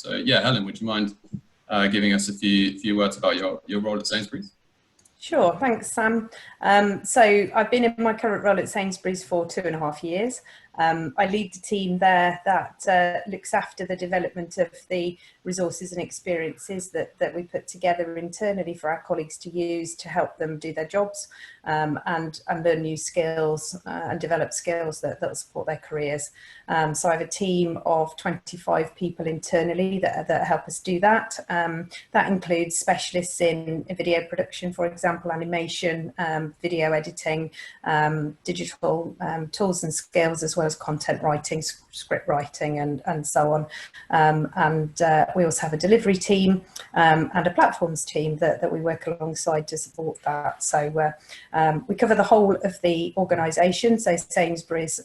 So yeah, Helen, would you mind giving us a few words about your role at Sainsbury's? Sure, thanks, Sam. So I've been in my current role at Sainsbury's for 2.5 years. I lead the team there that looks after the development of the resources and experiences that we put together internally for our colleagues to use to help them do their jobs and learn new skills and develop skills that support their careers. So I have a team of 25 people internally that help us do that. That includes specialists in video production, for example, animation, video editing, digital tools and skills, as well as content writing, script writing, and so on. We also have a delivery team and a platforms team that we work alongside to support that. So we cover the whole of the organisation. So Sainsbury's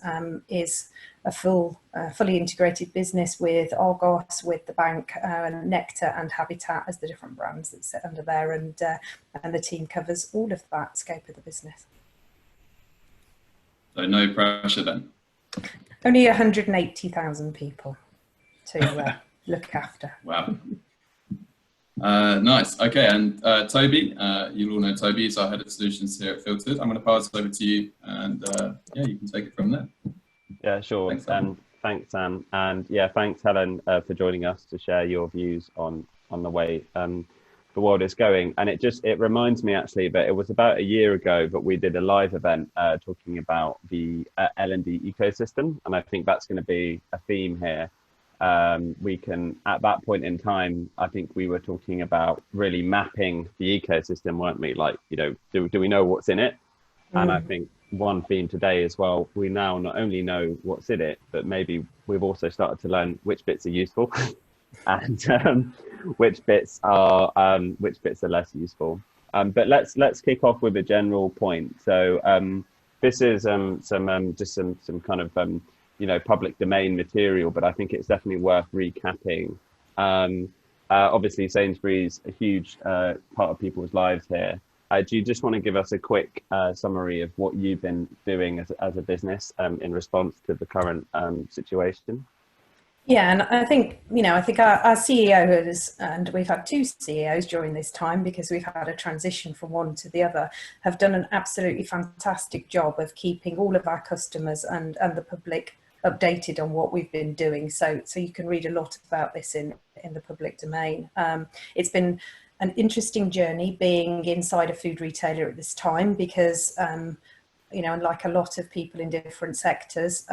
is a fully integrated business with Argos, with the bank, Nectar and Habitat as the different brands that sit under there, and the team covers all of that scope of the business. So no pressure then? Only 180,000 people to look after. Wow. Nice. Okay, and Toby, you'll all know Toby, he's our head of solutions here at Filtered. I'm going to pass it over to you, and yeah, you can take it from there. Yeah, sure. Thanks, Sam, and yeah, thanks, Helen, for joining us to share your views on the way the world is going. And it reminds me actually that it was about a year ago that we did a live event talking about the L&D ecosystem, and I think that's going to be a theme here. We can, at that point in time, I think we were talking about really mapping the ecosystem, weren't we? Like, you know, do we know what's in it? And I think one theme today as well, we now not only know what's in it, but maybe we've also started to learn which bits are useful and which bits are less useful. But let's kick off with a general point. So this is some kind of you know, public domain material, but I think it's definitely worth recapping. Obviously, Sainsbury's a huge part of people's lives here. Do you just want to give us a quick summary of what you've been doing as a business in response to the current situation? Yeah, and I think, you know, our CEO has, and we've had two CEOs during this time because we've had a transition from one to the other, have done an absolutely fantastic job of keeping all of our customers and the public updated on what we've been doing. So you can read a lot about this in the public domain. It's been an interesting journey being inside a food retailer at this time because, you know, unlike a lot of people in different sectors,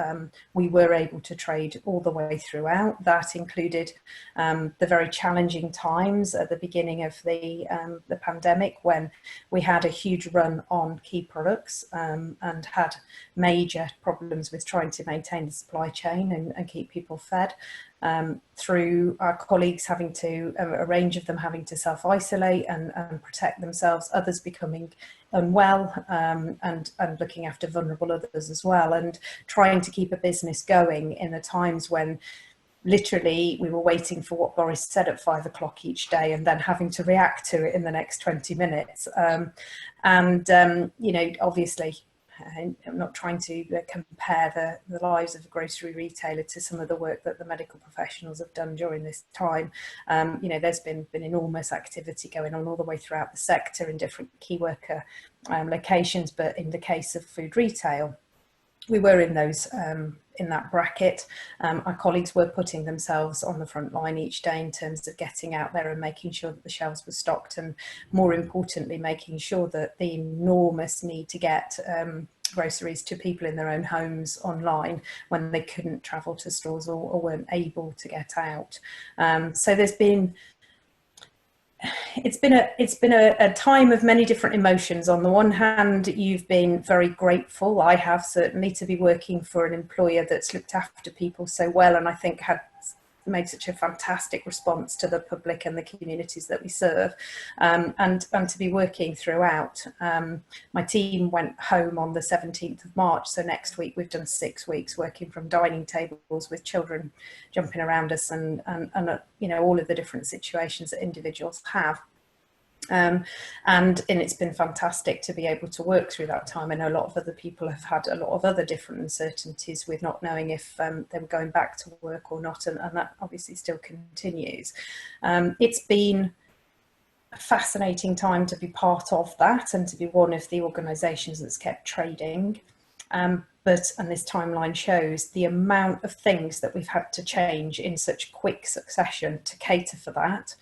we were able to trade all the way throughout. That included the very challenging times at the beginning of the pandemic, when we had a huge run on key products and had major problems with trying to maintain the supply chain and keep people fed. Through our colleagues having to, a range of them having to self-isolate and protect themselves, others becoming unwell and looking after vulnerable others as well, and trying to keep a business going in the times when literally we were waiting for what Boris said at 5 o'clock each day and then having to react to it in the next 20 minutes. You know, obviously, I'm not trying to compare the lives of a grocery retailer to some of the work that the medical professionals have done during this time. You know, there's been enormous activity going on all the way throughout the sector in different key worker locations, but in the case of food retail, we were in those in that bracket. Our colleagues were putting themselves on the front line each day in terms of getting out there and making sure that the shelves were stocked, and more importantly, making sure that the enormous need to get groceries to people in their own homes online when they couldn't travel to stores or weren't able to get out. So there's been it's been a time of many different emotions. On the one hand, you've been very grateful, I have certainly, to be working for an employer that's looked after people so well, and I think had made such a fantastic response to the public and the communities that we serve, and to be working throughout. My team went home on the 17th of March, so next week we've done 6 weeks working from dining tables with children jumping around us and you know, all of the different situations that individuals have. And it's been fantastic to be able to work through that time. I know a lot of other people have had a lot of other different uncertainties with not knowing if they were going back to work or not, and that obviously still continues. It's been a fascinating time to be part of that and to be one of the organisations that's kept trading. And this timeline shows the amount of things that we've had to change in such quick succession to cater for that.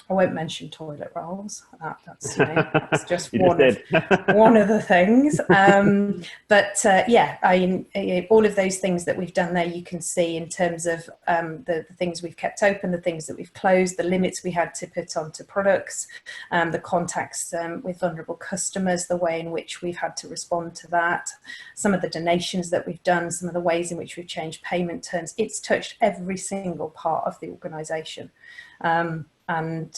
I won't mention toilet rolls. That's, you know, that's just one of the things. Yeah, I mean, all of those things that we've done there, you can see in terms of the things we've kept open, the things that we've closed, the limits we had to put onto products, the contacts with vulnerable customers, the way in which we've had to respond to that, some of the donations that we've done, some of the ways in which we've changed payment terms. It's touched every single part of the organisation. And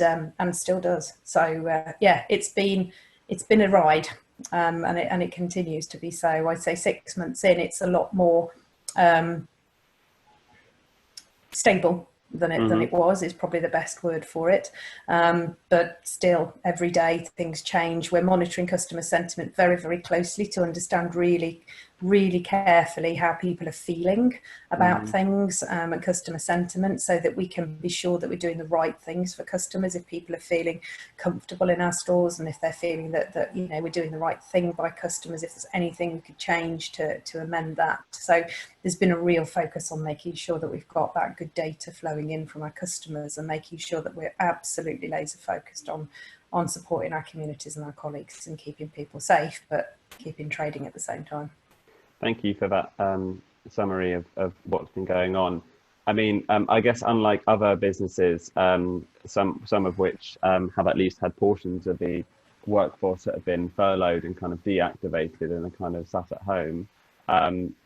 still does. So yeah, it's been a ride, and it continues to be so. I'd say 6 months in, it's a lot more stable than it was, is probably the best word for it. But still, every day things change. We're monitoring customer sentiment very, very closely to understand really carefully how people are feeling about things, and customer sentiment, so that we can be sure that we're doing the right things for customers. If people are feeling comfortable in our stores, and if they're feeling that you know, we're doing the right thing by customers, if there's anything we could change to amend that. So there's been a real focus on making sure that we've got that good data flowing in from our customers, and making sure that we're absolutely laser focused on supporting our communities and our colleagues and keeping people safe, but keeping trading at the same time. Thank you for that summary of what's been going on. I mean, I guess unlike other businesses, some of which have at least had portions of the workforce that have been furloughed and kind of deactivated and are kind of sat at home,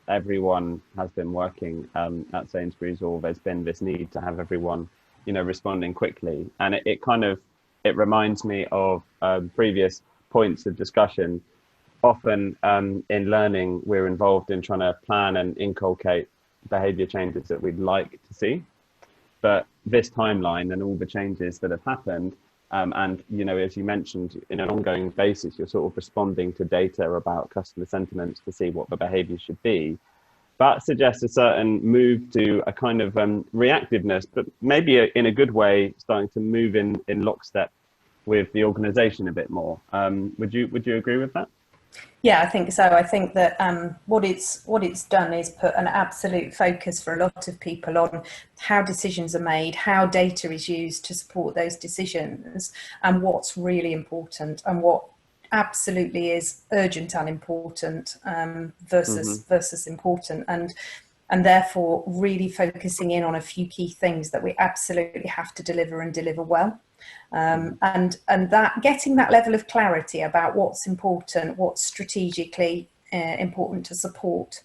everyone has been working at Sainsbury's, or there's been this need to have everyone, you know, responding quickly. And it reminds me of previous points of discussion. Often in learning, we're involved in trying to plan and inculcate behaviour changes that we'd like to see. But this timeline and all the changes that have happened, and, you know, as you mentioned, in an ongoing basis, you're sort of responding to data about customer sentiments to see what the behaviour should be. That suggests a certain move to a kind of reactiveness, but maybe in a good way, starting to move in lockstep with the organisation a bit more. Would you agree with that? Yeah, I think so. I think that what it's done is put an absolute focus for a lot of people on how decisions are made, how data is used to support those decisions, and what's really important and what absolutely is urgent and important versus important, and therefore really focusing in on a few key things that we absolutely have to deliver and deliver well. And that getting that level of clarity about what's important, what's strategically important to support,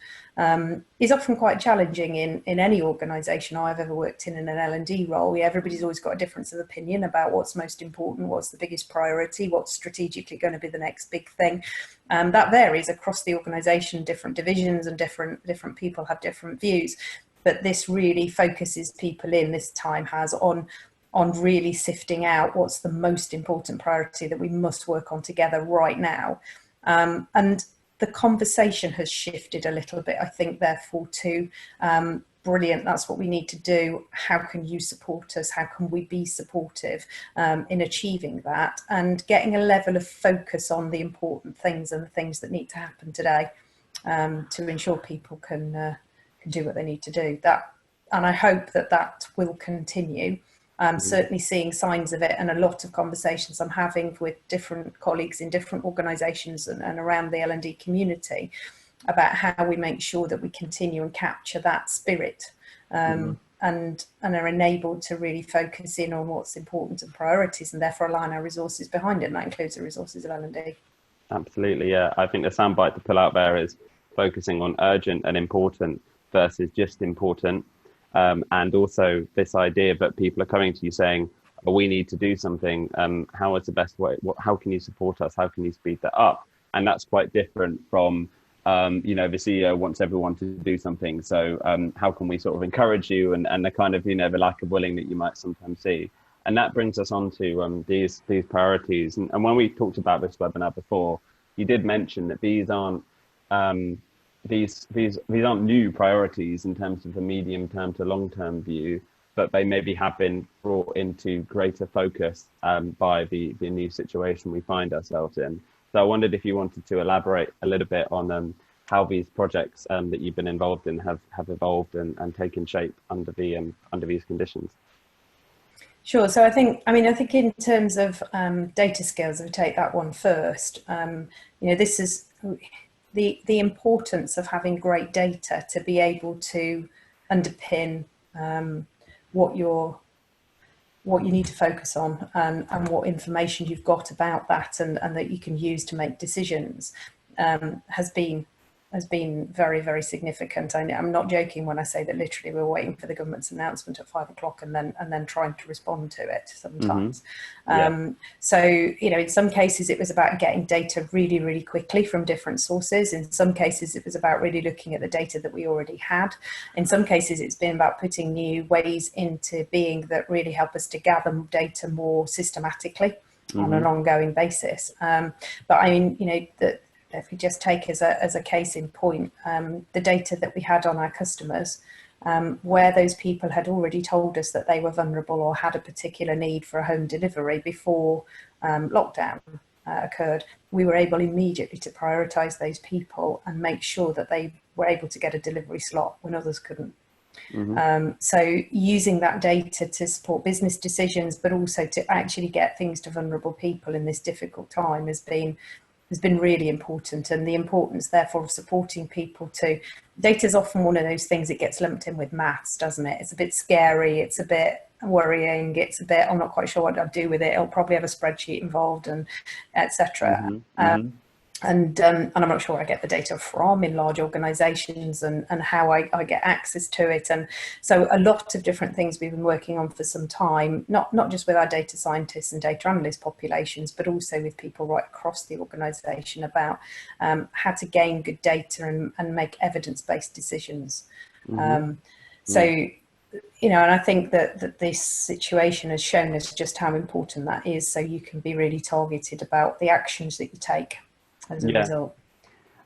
is often quite challenging in any organisation I've ever worked in an L&D role. Everybody's always got a difference of opinion about what's most important, what's the biggest priority, what's strategically going to be the next big thing. That varies across the organisation, different divisions, and different people have different views. But this really focuses people in, this time has, on really sifting out what's the most important priority that we must work on together right now. And the conversation has shifted a little bit, I think, therefore, to brilliant, that's what we need to do. How can you support us? How can we be supportive in achieving that? And getting a level of focus on the important things and the things that need to happen today to ensure people can do what they need to do. And I hope that will continue. Certainly seeing signs of it, and a lot of conversations I'm having with different colleagues in different organisations and around the L&D community about how we make sure that we continue and capture that spirit, and are enabled to really focus in on what's important and priorities, and therefore align our resources behind it, and that includes the resources of L&D. Absolutely, yeah. I think the soundbite to pull out there is focusing on urgent and important versus just important. And also this idea that people are coming to you saying, oh, we need to do something. How is the best way? How can you support us? How can you speed that up? And that's quite different from, you know, the CEO wants everyone to do something. So how can we sort of encourage you, and the kind of, you know, the lack of willing that you might sometimes see. And that brings us on to these priorities. And when we talked about this webinar before, you did mention that these aren't these aren't new priorities in terms of the medium term to long term view, but they maybe have been brought into greater focus by the new situation we find ourselves in. So I wondered if you wanted to elaborate a little bit on how these projects that you've been involved in have evolved and taken shape under these conditions. Sure. So I think in terms of data skills, if we take that one first, this is the importance of having great data to be able to underpin what you need to focus on and what information you've got about that and that you can use to make decisions has been very, very significant. I'm not joking when I say that literally we're waiting for the government's announcement at 5 o'clock and then trying to respond to it sometimes. So, in some cases it was about getting data really, really quickly from different sources. In some cases it was about really looking at the data that we already had. In some cases it's been about putting new ways into being that really help us to gather data more systematically on an ongoing basis. If we just take as a case in point, the data that we had on our customers, where those people had already told us that they were vulnerable or had a particular need for a home delivery before lockdown occurred, we were able immediately to prioritise those people and make sure that they were able to get a delivery slot when others couldn't. So using that data to support business decisions, but also to actually get things to vulnerable people in this difficult time has been really important. And the importance therefore of supporting people to data is often one of those things that gets lumped in with maths, doesn't it? It's a bit scary, it's a bit worrying, it's a bit, I'm not quite sure what I'd do with it, it'll probably have a spreadsheet involved and etc. And I'm not sure where I get the data from in large organisations and how I get access to it. And so a lot of different things we've been working on for some time, not just with our data scientists and data analyst populations, but also with people right across the organisation about how to gain good data and make evidence-based decisions. And I think that this situation has shown us just how important that is, so you can be really targeted about the actions that you take as a result.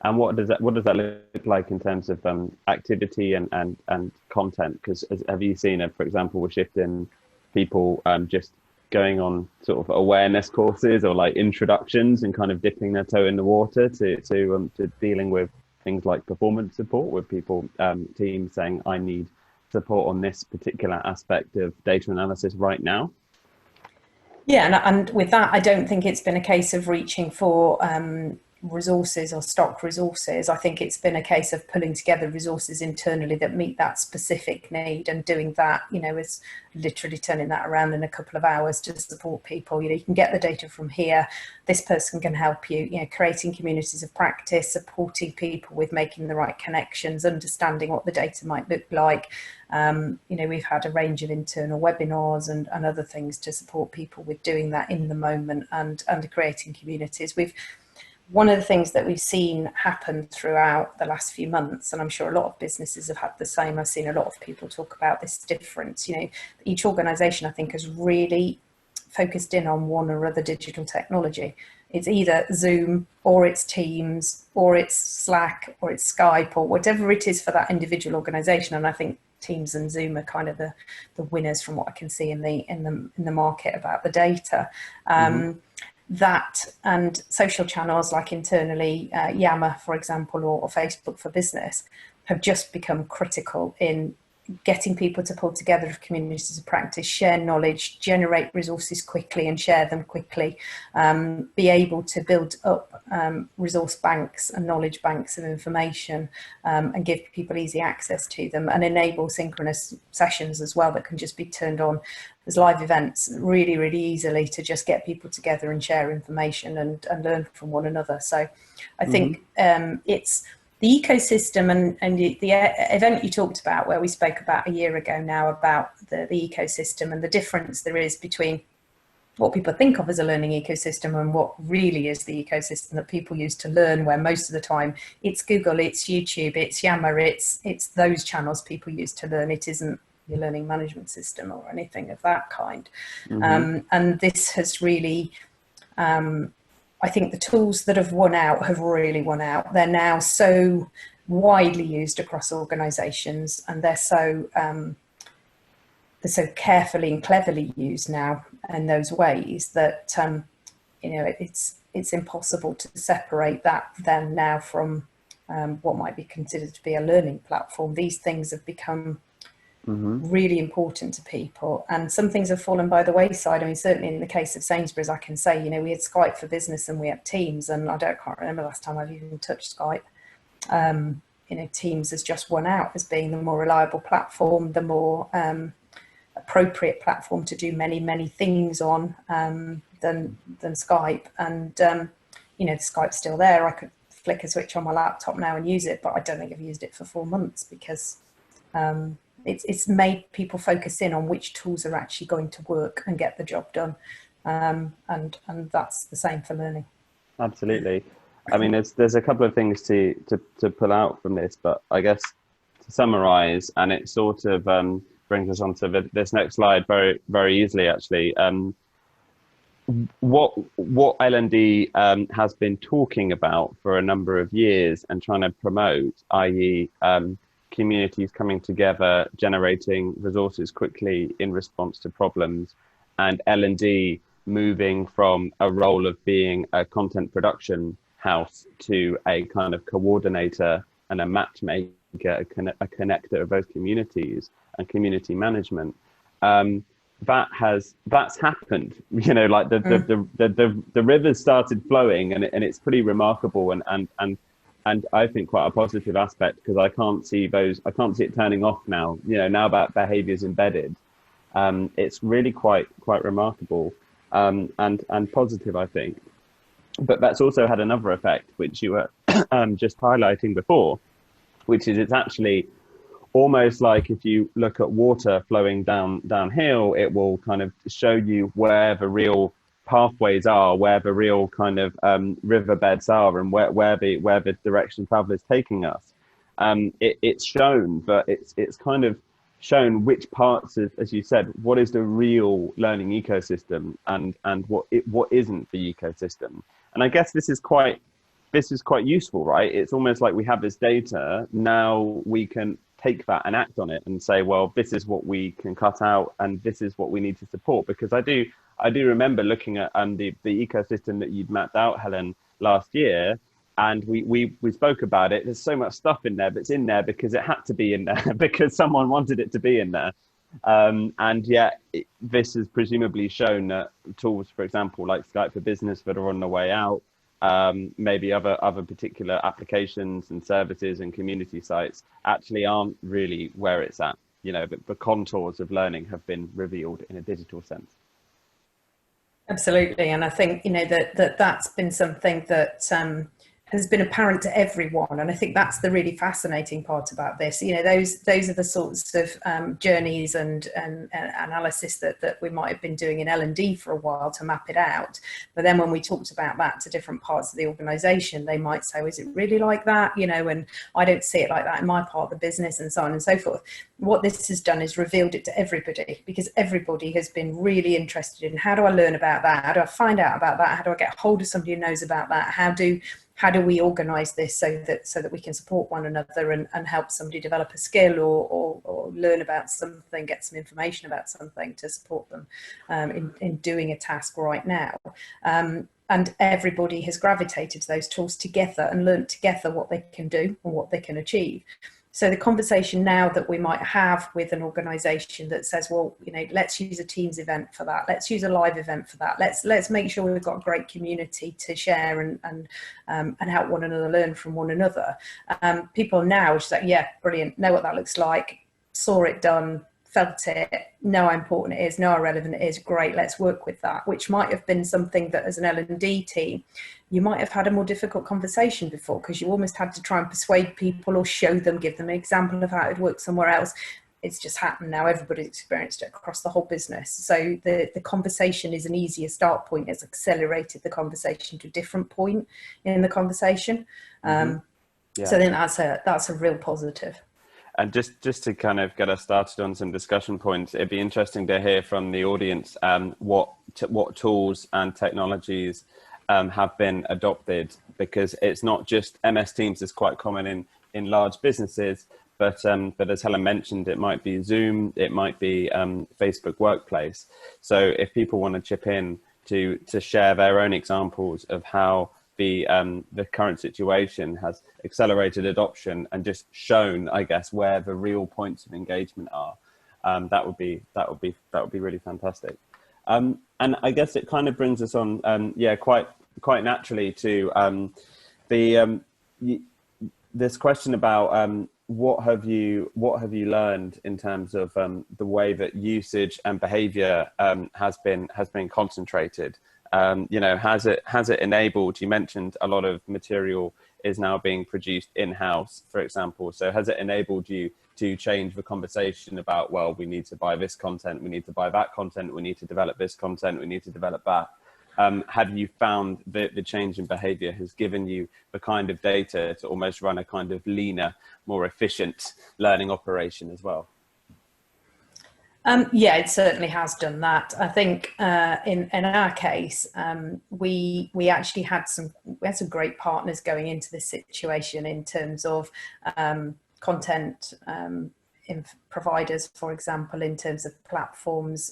And what does that look like in terms of activity and content? Because have you seen, for example, a shift in people just going on sort of awareness courses or like introductions and kind of dipping their toe in the water to dealing with things like performance support, with people teams saying, I need support on this particular aspect of data analysis right now? Yeah, and with that, I don't think it's been a case of reaching for resources or stock resources. I think it's been a case of pulling together resources internally that meet that specific need, and doing that, is literally turning that around in a couple of hours to support people. You can get the data from here, this person can help you, creating communities of practice, supporting people with making the right connections, understanding what the data might look like. We've had a range of internal webinars and other things to support people with doing that in the moment and creating communities. One of the things that we've seen happen throughout the last few months, and I'm sure a lot of businesses have had the same, I've seen a lot of people talk about this difference. Each organisation, I think, has really focused in on one or other digital technology. It's either Zoom or it's Teams or it's Slack or it's Skype or whatever it is for that individual organisation. And I think Teams and Zoom are kind of the winners from what I can see in the market about the data. That and social channels like internally, Yammer, for example, or Facebook for Business, have just become critical in getting people to pull together communities of practice, share knowledge, generate resources quickly and share them quickly, be able to build up resource banks and knowledge banks of information, and give people easy access to them, and enable synchronous sessions as well that can just be turned on as live events really, really easily to just get people together and share information and learn from one another. So I think it's the ecosystem and the event you talked about, where we spoke about a year ago now about the ecosystem and the difference there is between what people think of as a learning ecosystem and what really is the ecosystem that people use to learn, where most of the time it's Google, it's YouTube, it's Yammer, it's those channels people use to learn. It isn't be a learning management system or anything of that kind. Mm-hmm. And this has really, I think the tools that have won out have really won out. They're now so widely used across organisations, and they're so carefully and cleverly used now in those ways that it's impossible to separate that then now from what might be considered to be a learning platform. These things have become really important to people, and some things have fallen by the wayside. I mean, certainly in the case of Sainsbury's, I can say, we had Skype for Business and we had Teams, and can't remember the last time I've even touched Skype. Teams has just won out as being the more reliable platform, the more appropriate platform to do many things on than Skype. And the Skype's still there. I could flick a switch on my laptop now and use it, but I don't think I've used it for 4 months because it's made people focus in on which tools are actually going to work and get the job done, and that's the same for learning. Absolutely. I mean, there's a couple of things to pull out from this, but I guess to summarize, and it sort of brings us on to this next slide very, very easily, actually. What L&D has been talking about for a number of years and trying to promote, i.e. communities coming together, generating resources quickly in response to problems, and L&D moving from a role of being a content production house to a kind of coordinator and a matchmaker, a connector of both communities and community management. That's happened, like the rivers started flowing, and it's pretty remarkable, and I think quite a positive aspect, because I can't see it turning off now. Now that behaviour's embedded, it's really quite remarkable, and positive, I think. But that's also had another effect, which you were just highlighting before, which is it's actually almost like if you look at water flowing downhill, it will kind of show you where the real pathways are, where the real kind of riverbeds are, and where the direction travel is taking us. It's shown, but it's kind of shown which parts of, as you said, what is the real learning ecosystem and what isn't the ecosystem. And I guess this is quite useful, right? It's almost like we have this data, now we can take that and act on it and say, well, this is what we can cut out and this is what we need to support. Because I do remember looking at the ecosystem that you'd mapped out, Helen, last year, and we spoke about it. There's so much stuff in there that's in there because it had to be in there because someone wanted it to be in there. And yet this has presumably shown that tools, for example, like Skype for Business that are on the way out, maybe other particular applications and services and community sites actually aren't really where it's at. The contours of learning have been revealed in a digital sense. Absolutely, and I think that's been something that has been apparent to everyone, and I think that's the really fascinating part about this. Those are the sorts of journeys and analysis that we might have been doing in L&D for a while to map it out. But then when we talked about that to different parts of the organisation, they might say, "Is it really like that?" And I don't see it like that in my part of the business, and so on and so forth. What this has done is revealed it to everybody, because everybody has been really interested in, how do I learn about that? How do I find out about that? How do I get hold of somebody who knows about that? How do we organise this so that we can support one another and help somebody develop a skill or learn about something, get some information about something to support them in doing a task right now. And everybody has gravitated to those tools together and learnt together what they can do and what they can achieve. So the conversation now that we might have with an organisation that says, well, let's use a Teams event for that. Let's use a live event for that. Let's make sure we've got a great community to share and help one another learn from one another. People now just like, yeah, brilliant. Know what that looks like. Saw it done. Felt it, know how important it is, know how relevant it is, great, let's work with that, which might have been something that as an L&D team, you might have had a more difficult conversation before, because you almost had to try and persuade people or show them, give them an example of how it works somewhere else. It's just happened now, everybody's experienced it across the whole business. So the conversation is an easier start point. It's accelerated the conversation to a different point in the conversation. So I think that's a real positive. And just to kind of get us started on some discussion points, it'd be interesting to hear from the audience what tools and technologies have been adopted, because it's not just MS Teams is quite common in large businesses, but as Helen mentioned, it might be Zoom, it might be Facebook Workplace. So if people want to chip in to share their own examples of how the current situation has accelerated adoption and just shown, I guess, where the real points of engagement are, that would be really fantastic. And I guess it kind of brings us on, quite naturally to this question about what have you learned in terms of the way that usage and behaviour has been concentrated. Has it enabled? You mentioned a lot of material is now being produced in-house, for example. So has it enabled you to change the conversation about, well, we need to buy this content, we need to buy that content, we need to develop this content, we need to develop that? Have you found that the change in behaviour has given you the kind of data to almost run a kind of leaner, more efficient learning operation as well? Yeah, it certainly has done that. I think in our case, we actually had some great partners going into this situation in terms of content providers, for example, in terms of platforms.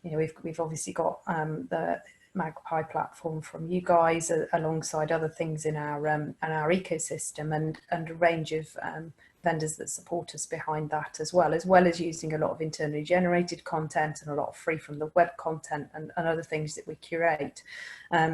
We've obviously got the Magpie platform from you guys, alongside other things in our ecosystem, and a range of vendors that support us behind that, as well as using a lot of internally generated content and a lot of free from the web content and other things that we curate.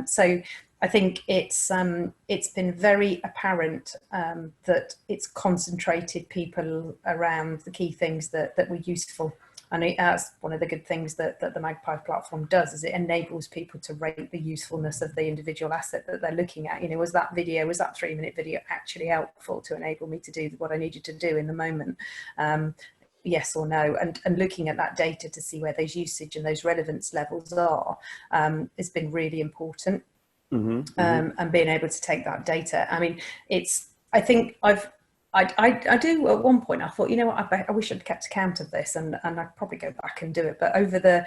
So I think it's been very apparent that it's concentrated people around the key things that were useful. And that's one of the good things that the Magpie platform does, is it enables people to rate the usefulness of the individual asset that they're looking at. Was that 3-minute video actually helpful to enable me to do what I needed to do in the moment? Yes or no? And looking at that data to see where those usage and those relevance levels are has been really important. And being able to take that data. I mean, I do, at one point I thought, I wish I'd kept account of this, and I'd probably go back and do it. But over the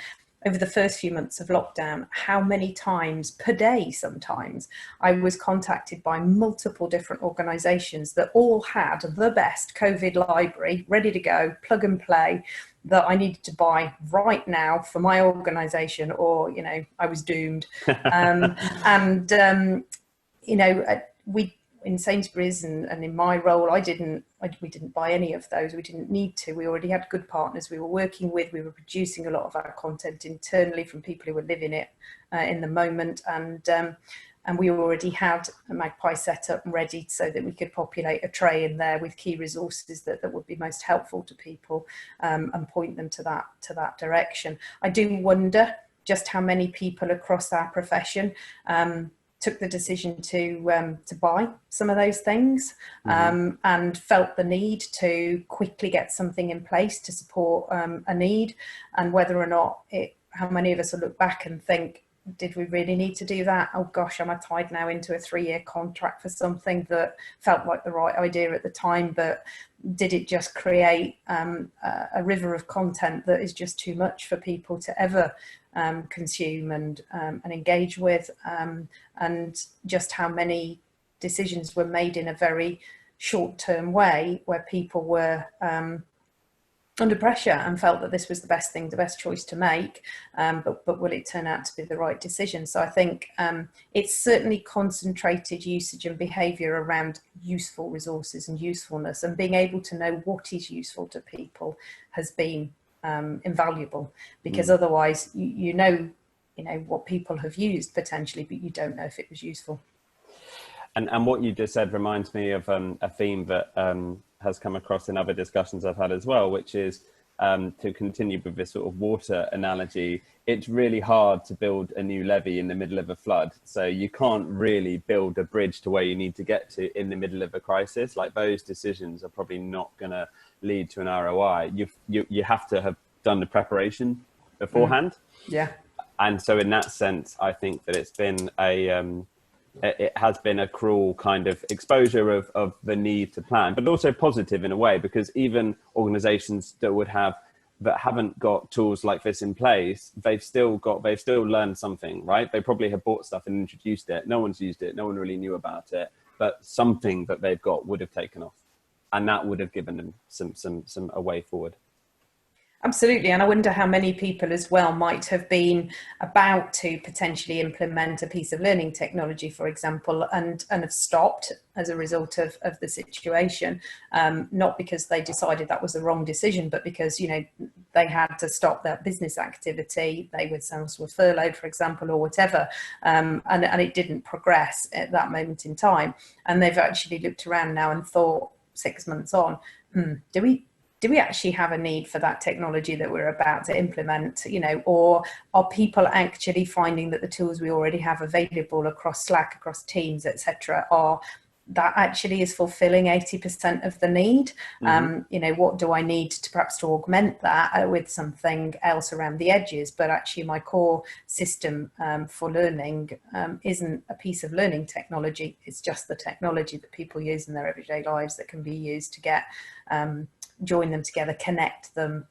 first few months of lockdown, how many times per day sometimes I was contacted by multiple different organisations that all had the best COVID library ready to go, plug and play, that I needed to buy right now for my organisation, or I was doomed. We in Sainsbury's and in my role, we didn't buy any of those. We didn't need to. We already had good partners we were working with. We were producing a lot of our content internally from people who were living it in the moment, and we already had a Magpie set up and ready so that we could populate a tray in there with key resources that would be most helpful to people, and point them to that direction. I do wonder just how many people across our profession took the decision to buy some of those things, and felt the need to quickly get something in place to support a need, and whether or not how many of us will look back and think, did we really need to do that? Oh gosh, am I tied now into a 3-year contract for something that felt like the right idea at the time, but did it just create a river of content that is just too much for people to ever consume and engage with, and just how many decisions were made in a very short-term way, where people were under pressure and felt that this was the best choice to make, but will it turn out to be the right decision? So I think it's certainly concentrated usage and behaviour around useful resources and usefulness, and being able to know what is useful to people has been invaluable, because otherwise you know what people have used potentially, but you don't know if it was useful. And what you just said reminds me of a theme that has come across in other discussions I've had as well, which is to continue with this sort of water analogy. It's really hard to build a new levee in the middle of a flood. So you can't really build a bridge to where you need to get to in the middle of a crisis. Like, those decisions are probably not going to lead to an ROI. You have to have done the preparation beforehand. Yeah. And so in that sense, I think that it's been it has been a cruel kind of exposure of the need to plan, but also positive in a way, because even organizations that haven't got tools like this in place, they've still learned something, right? They probably have bought stuff and introduced it. No one's used it. No one really knew about it, but something that they've got would have taken off, and that would have given them some a way forward. Absolutely. And I wonder how many people as well might have been about to potentially implement a piece of learning technology, for example, and have stopped as a result of the situation, not because they decided that was the wrong decision, but because, you know, they had to stop their business activity. They were furloughed, for example, or whatever, and it didn't progress at that moment in time. And they've actually looked around now and thought 6 months on, do we actually have a need for that technology that we're about to implement, you know, or are people actually finding that the tools we already have available across Slack, across Teams, etc., that actually is fulfilling 80% of the need? You know, what do I need to perhaps to augment that with something else around the edges? But actually my core system for learning isn't a piece of learning technology. It's just the technology that people use in their everyday lives that can be used to get join them together, connect them,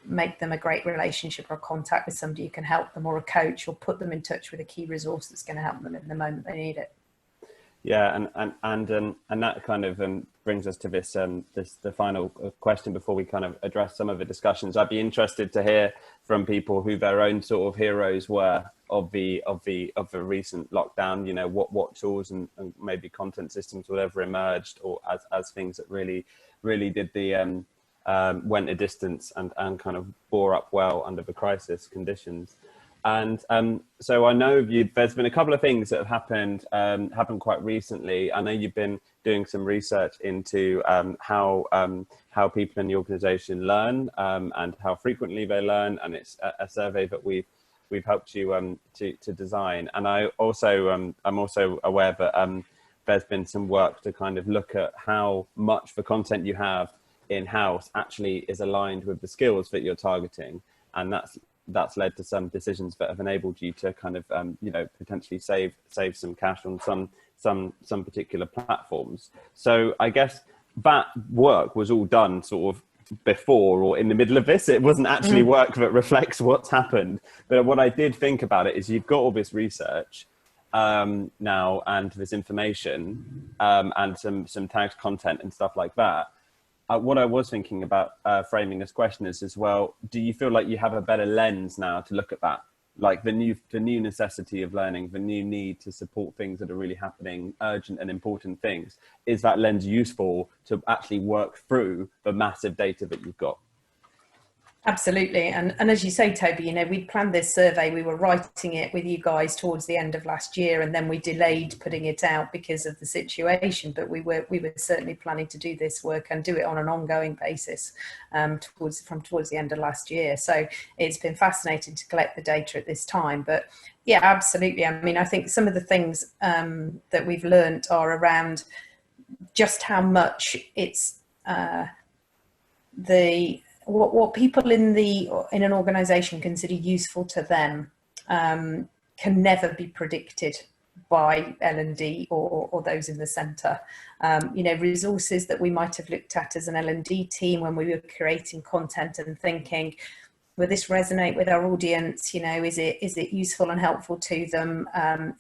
make them a great relationship or contact with somebody who can help them, or a coach, or put them in touch with a key resource that's going to help them in the moment they need it. Yeah, and that kind of brings us to the final question before we kind of address some of the discussions. I'd be interested to hear from people who their own sort of heroes were of the recent lockdown. You know, what tools and maybe content systems, whatever, emerged, or as things that really did the went a distance and kind of bore up well under the crisis conditions. And so I know there's been a couple of things that have happened quite recently. I know you've been doing some research into how people in the organisation learn and how frequently they learn, and it's a survey that we've helped you to design. And I'm also aware that there's been some work to kind of look at how much the content you have in-house actually is aligned with the skills that you're targeting, and that's led to some decisions that have enabled you to kind of you know, potentially save some cash on some particular platforms. So I guess that work was all done sort of before or in the middle of this. It wasn't actually work that reflects what's happened. But what I did think about it is you've got all this research now and this information and some tagged content and stuff like that. What I was thinking about framing this question is as well, do you feel like you have a better lens now to look at that? Like the new necessity of learning, the new need to support things that are really happening, urgent and important things. Is that lens useful to actually work through the massive data that you've got? Absolutely. And as you say, Toby, you know, we planned this survey, we were writing it with you guys towards the end of last year, and then we delayed putting it out because of the situation. But we were certainly planning to do this work and do it on an ongoing basis towards the end of last year. So it's been fascinating to collect the data at this time. But yeah, absolutely. I mean, I think some of the things that we've learned are around just how much it's what people in an organisation consider useful to them can never be predicted by L&D or those in the centre. You know, resources that we might have looked at as an L&D team when we were creating content and thinking, will this resonate with our audience? You know, is it useful and helpful to them?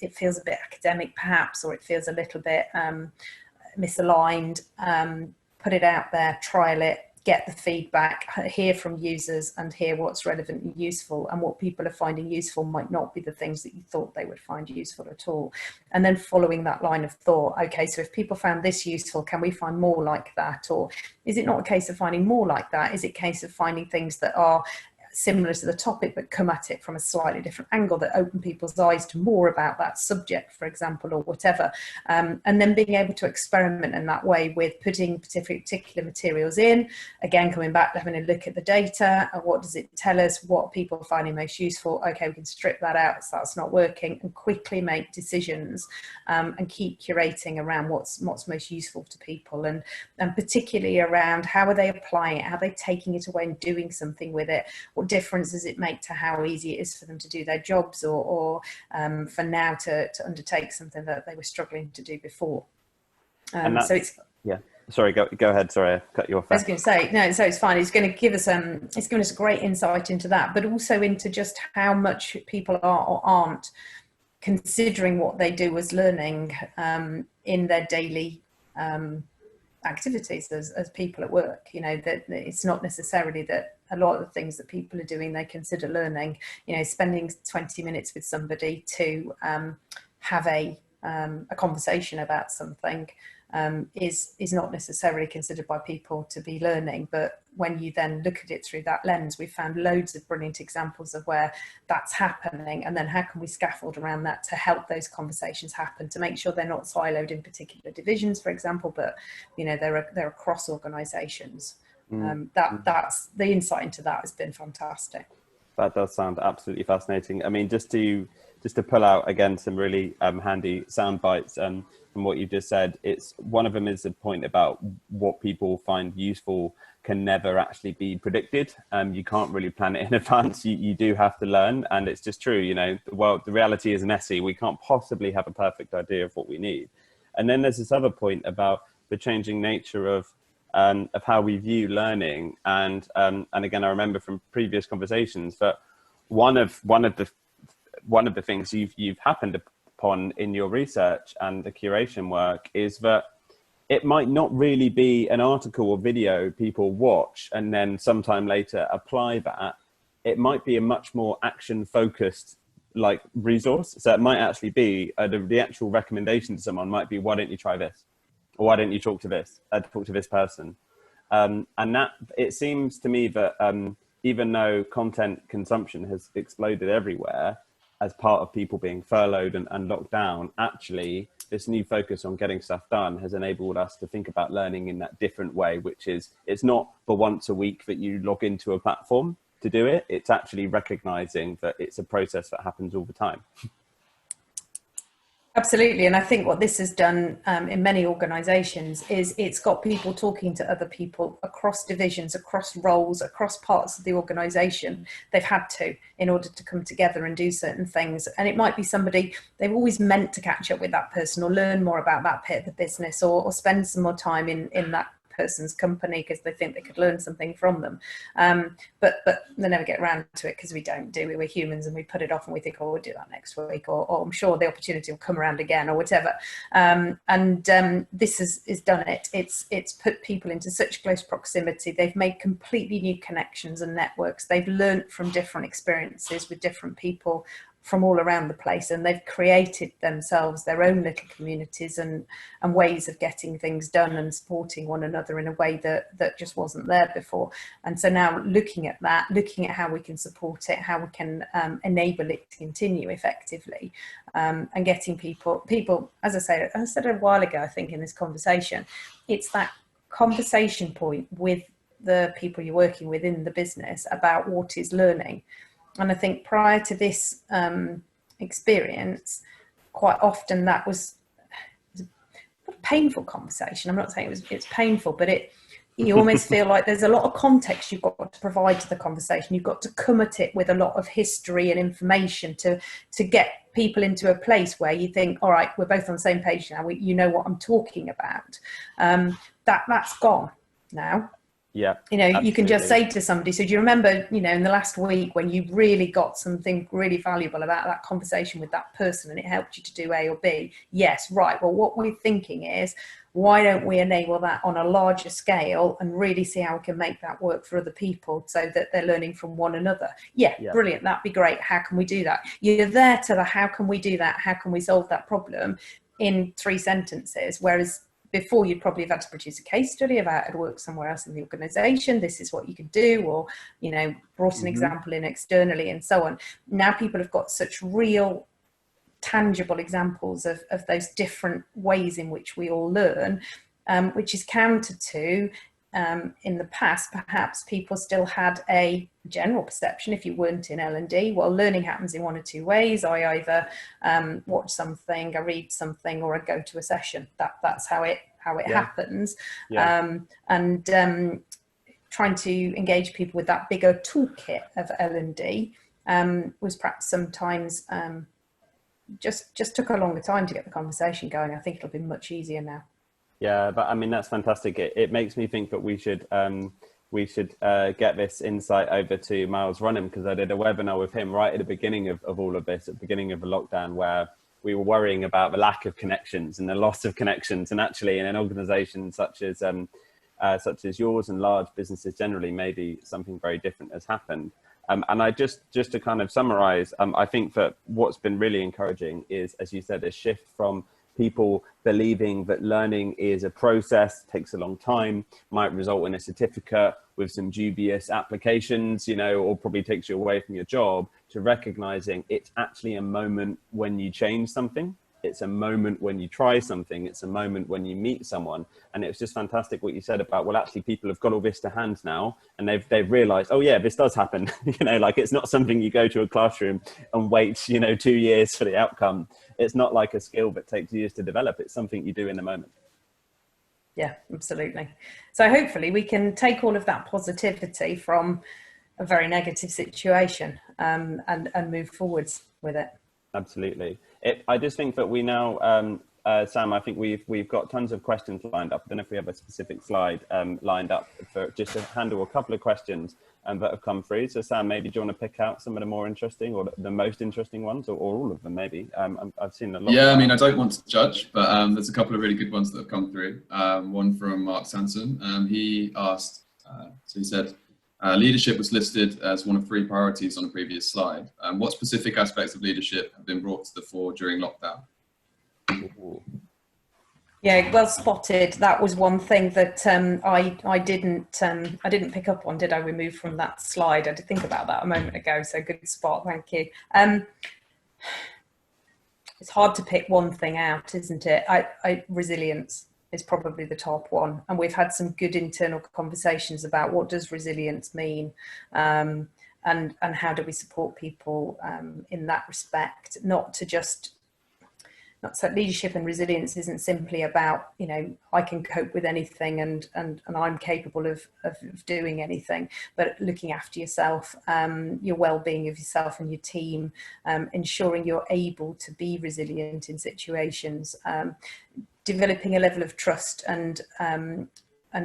It feels a bit academic perhaps, or it feels a little bit misaligned. Put it out there, trial it, get the feedback, hear from users and hear what's relevant and useful, and what people are finding useful might not be the things that you thought they would find useful at all. And then following that line of thought, okay, so if people found this useful, can we find more like that? Or is it not a case of finding more like that? Is it a case of finding things that are similar to the topic but come at it from a slightly different angle, that open people's eyes to more about that subject, for example, or whatever, and then being able to experiment in that way with putting particular materials in, again coming back to having a look at the data and what does it tell us, what people are finding most useful. Okay, we can strip that out so that's not working, and quickly make decisions and keep curating around what's most useful to people, and particularly around how are they applying it, how are they taking it away and doing something with it, what difference does it make to how easy it is for them to do their jobs, or for now to undertake something that they were struggling to do before. So it's, yeah. Sorry, go ahead. Sorry, I cut you off there. I was going to say, no, so it's fine. It's going to give us, it's given us great insight into that, but also into just how much people are or aren't considering what they do as learning in their daily activities as people at work. You know, that it's not necessarily that a lot of the things that people are doing they consider learning. You know, spending 20 minutes with somebody to have a conversation about something is not necessarily considered by people to be learning. But when you then look at it through that lens, we've found loads of brilliant examples of where that's happening, and then how can we scaffold around that to help those conversations happen, to make sure they're not siloed in particular divisions, for example, but you know, they're across organizations. That's the insight into that has been fantastic. That does sound absolutely fascinating. I mean, just to pull out again some really handy sound bites from what you just said. It's one of them is the point about what people find useful can never actually be predicted. You can't really plan it in advance. You do have to learn, and it's just true. You know, the reality is messy. We can't possibly have a perfect idea of what we need. And then there's this other point about the changing nature of how we view learning. And again, I remember from previous conversations that one of the things you've happened upon in your research and the curation work is that it might not really be an article or video people watch and then sometime later apply that. It might be a much more action focused like resource. So it might actually be the actual recommendation to someone might be, why don't you try this? Or why don't you talk to this person? And that, it seems to me that even though content consumption has exploded everywhere as part of people being furloughed and locked down, actually this new focus on getting stuff done has enabled us to think about learning in that different way, which is, it's not for once a week that you log into a platform to do it. It's actually recognizing that it's a process that happens all the time. Absolutely. And I think what this has done in many organisations is it's got people talking to other people across divisions, across roles, across parts of the organisation. They've had to, in order to come together and do certain things. And it might be somebody, they've always meant to catch up with that person or learn more about that bit of the business, or spend some more time in that person's company because they think they could learn something from them, but they never get around to it because we don't, do we? We're humans and we put it off and we think, oh, we'll do that next week, or I'm sure the opportunity will come around again, or whatever. This has done it. It's put people into such close proximity. They've made completely new connections and networks. They've learned from different experiences with different people from all around the place, and they've created themselves their own little communities and ways of getting things done and supporting one another in a way that just wasn't there before. And so now looking at that, looking at how we can support it, how we can enable it to continue effectively, and getting people, as I said a while ago, I think in this conversation, it's that conversation point with the people you're working with in the business about what is learning. And I think prior to this experience, quite often that was a painful conversation. I'm not saying it's painful, but you almost feel like there's a lot of context you've got to provide to the conversation. You've got to come at it with a lot of history and information to get people into a place where you think, all right, we're both on the same page now. You know what I'm talking about. That's gone now. Yeah, you know, absolutely. You can just say to somebody, so do you remember, you know, in the last week when you really got something really valuable about that conversation with that person and it helped you to do A or B? Yes, right. Well, what we're thinking is, why don't we enable that on a larger scale and really see how we can make that work for other people so that they're learning from one another? Yeah. Brilliant. That'd be great. How can we do that? You're there to the how can we do that? How can we solve that problem in 3 sentences? Whereas before, you'd probably have had to produce a case study about it work somewhere else in the organisation. This is what you could do, or, you know, brought an example in externally and so on. Now people have got such real, tangible examples of those different ways in which we all learn, which is counter to, in the past, perhaps people still had a general perception, if you weren't in L&D, well, learning happens in 1 or 2 ways. I either watch something, I read something, or I go to a session. That's how it happens. trying to engage people with that bigger toolkit of L&D was perhaps sometimes just took a longer time to get the conversation going. I think it'll be much easier now. Yeah, but I mean, that's fantastic. It makes me think that we should get this insight over to Miles Runham, because I did a webinar with him right at the beginning of all of this, at the beginning of the lockdown, where we were worrying about the lack of connections and the loss of connections. And actually in an organization such as yours and large businesses generally, maybe something very different has happened. And I just to kind of summarize, I think that what's been really encouraging is, as you said, a shift from people believing that learning is a process, takes a long time, might result in a certificate with some dubious applications, you know, or probably takes you away from your job, to recognizing it's actually a moment when you change something. It's a moment when you try something. It's a moment when you meet someone. And it was just fantastic what you said about, well, actually people have got all this to hand now, and they've realized, oh yeah, this does happen. You know, like, it's not something you go to a classroom and wait, you know, 2 years for the outcome. It's not like a skill that takes years to develop. It's something you do in the moment. Yeah, absolutely. So hopefully we can take all of that positivity from a very negative situation and move forwards with it. Absolutely. I just think that we now, Sam, I think we've got tons of questions lined up. I don't know if we have a specific slide lined up for just to handle a couple of questions that have come through. So Sam, maybe do you want to pick out some of the more interesting, or the most interesting ones, or all of them maybe? I've seen a lot. Yeah, I mean, I don't want to judge, but there's a couple of really good ones that have come through. One from Mark Sanson. He asked, so he said, leadership was listed as one of 3 priorities on a previous slide. What specific aspects of leadership have been brought to the fore during lockdown? Yeah, well spotted. That was one thing that I didn't pick up on, did I? Remove from that slide. I did think about that a moment ago. So good spot, thank you. It's hard to pick one thing out, isn't it? Resilience is probably the top one, and we've had some good internal conversations about what does resilience mean, and how do we support people in that respect. Not so leadership and resilience isn't simply about, you know, I can cope with anything and I'm capable of doing anything, but looking after yourself, your well-being of yourself and your team, ensuring you're able to be resilient in situations, developing a level of trust and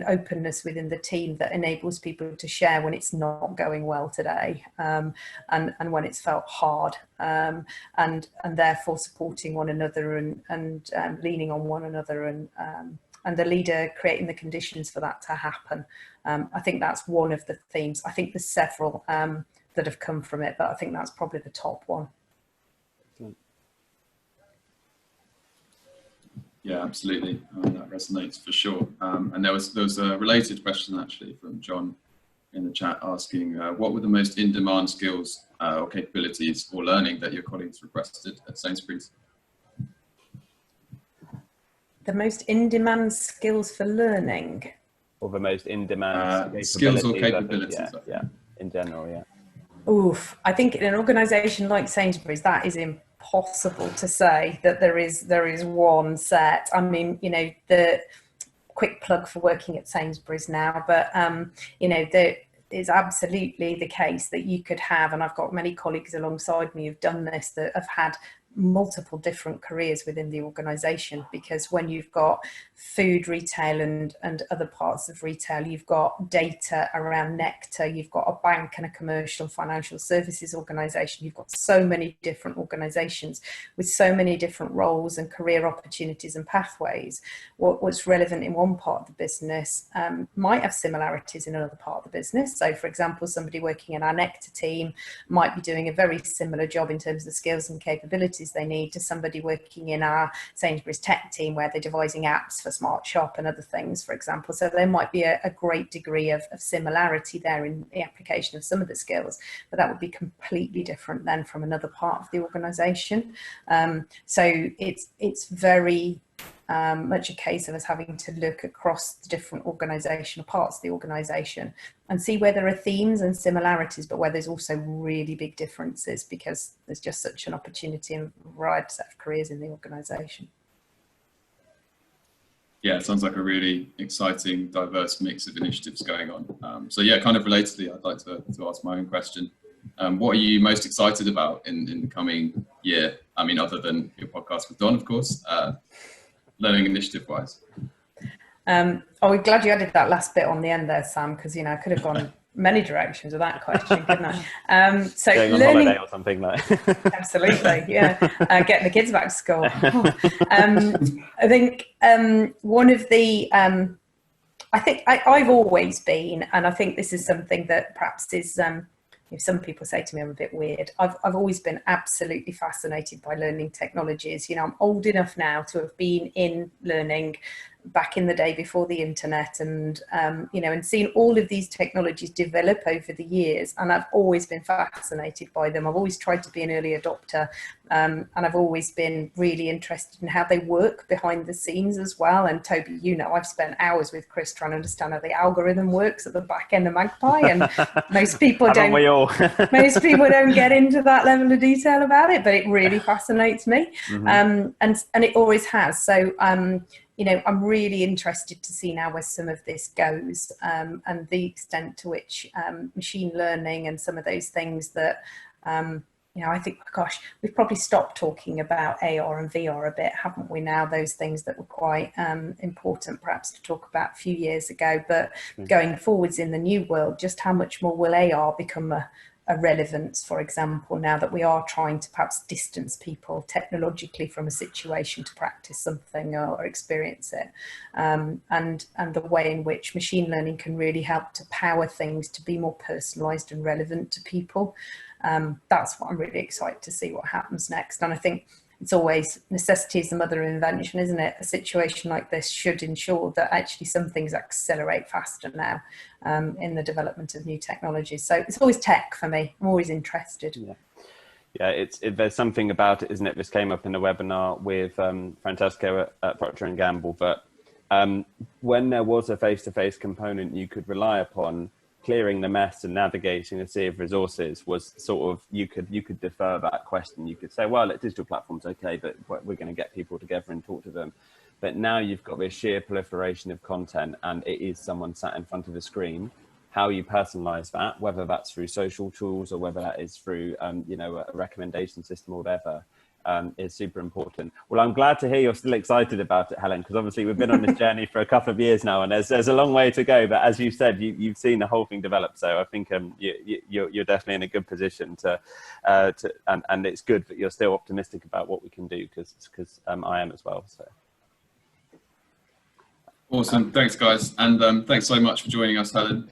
openness within the team that enables people to share when it's not going well today, and when it's felt hard, and therefore supporting one another and leaning on one another, and the leader creating the conditions for that to happen. I think that's one of the themes. I think there's several that have come from it, but I think that's probably the top one. Yeah, absolutely. That resonates for sure. And there was a related question actually from John in the chat asking, what were the most in-demand skills or capabilities or learning that your colleagues requested at Sainsbury's? The most in-demand skills for learning? Or the most in-demand skills or capabilities? Yeah, in general, yeah. Oof, I think in an organisation like Sainsbury's, that is impossible to say that there is one set. I mean, you know, the quick plug for working at Sainsbury's now, but you know, there is absolutely the case that you could have, and I've got many colleagues alongside me who've done this, that have had multiple different careers within the organisation, because when you've got food retail and other parts of retail, you've got data around Nectar, you've got a bank and a commercial financial services organisation, you've got so many different organisations with so many different roles and career opportunities and pathways. What's relevant in one part of the business might have similarities in another part of the business. So for example, somebody working in our Nectar team might be doing a very similar job in terms of the skills and capabilities they need to somebody working in our Sainsbury's tech team, where they're devising apps for Smart Shop and other things, for example. So there might be a great degree of similarity there in the application of some of the skills, but that would be completely different then from another part of the organisation. So it's very much a case of us having to look across the different organisational parts of the organisation and see where there are themes and similarities, but where there's also really big differences, because there's just such an opportunity and varied set of careers in the organisation. yeah, it sounds like a really exciting, diverse mix of initiatives going on. So yeah, kind of relatedly, I'd like to ask my own question. What are you most excited about in the coming year? I mean, other than your podcast with Don, of course, learning initiative-wise. We're glad you added that last bit on the end there, Sam, because, you know, I could have gone many directions with that question, couldn't I? So going on holiday or something like. Absolutely, yeah. Getting the kids back to school. I think one of the, I think I've always been, and I think this is something that perhaps is, if some people say to me I'm a bit weird, I've always been absolutely fascinated by learning technologies. You know, I'm old enough now to have been in learning back in the day before the internet, and you know, and seen all of these technologies develop over the years, and I've always been fascinated by them. I've always tried to be an early adopter, and I've always been really interested in how they work behind the scenes as well. And Toby, you know, I've spent hours with Chris trying to understand how the algorithm works at the back end of Magpie, and most people don't. Most people don't get into that level of detail about it, but it really fascinates me, and it always has. So you know, I'm really interested to see now where some of this goes, and the extent to which machine learning and some of those things that, you know, I think, gosh, we've probably stopped talking about AR and VR a bit, haven't we now? Those things that were quite important perhaps to talk about a few years ago, but going forwards in the new world, just how much more will AR become a relevance, for example, now that we are trying to perhaps distance people technologically from a situation to practice something or experience it, and the way in which machine learning can really help to power things to be more personalized and relevant to people. That's what I'm really excited to see what happens next. And I think it's always necessity is the mother of invention, isn't it? A situation like this should ensure that actually some things accelerate faster now in the development of new technologies. So it's always tech for me. I'm always interested. Yeah, there's something about it, isn't it? This came up in a webinar with Francesco at Procter & Gamble, but when there was a face-to-face component you could rely upon, clearing the mess and navigating a sea of resources was sort of, you could defer that question. You could say, well, digital platforms, okay, but we're going to get people together and talk to them. But now you've got this sheer proliferation of content, and it is someone sat in front of a screen. How you personalize that, whether that's through social tools or whether that is through, you know, a recommendation system or whatever, is super important. Well, I'm glad to hear you're still excited about it, Helen, because obviously we've been on this journey for a couple of years now, and there's a long way to go. But as you said, you've seen the whole thing develop. So I think you're definitely in a good position and it's good that you're still optimistic about what we can do, because I am as well. So awesome, thanks guys, and thanks so much for joining us, Helen.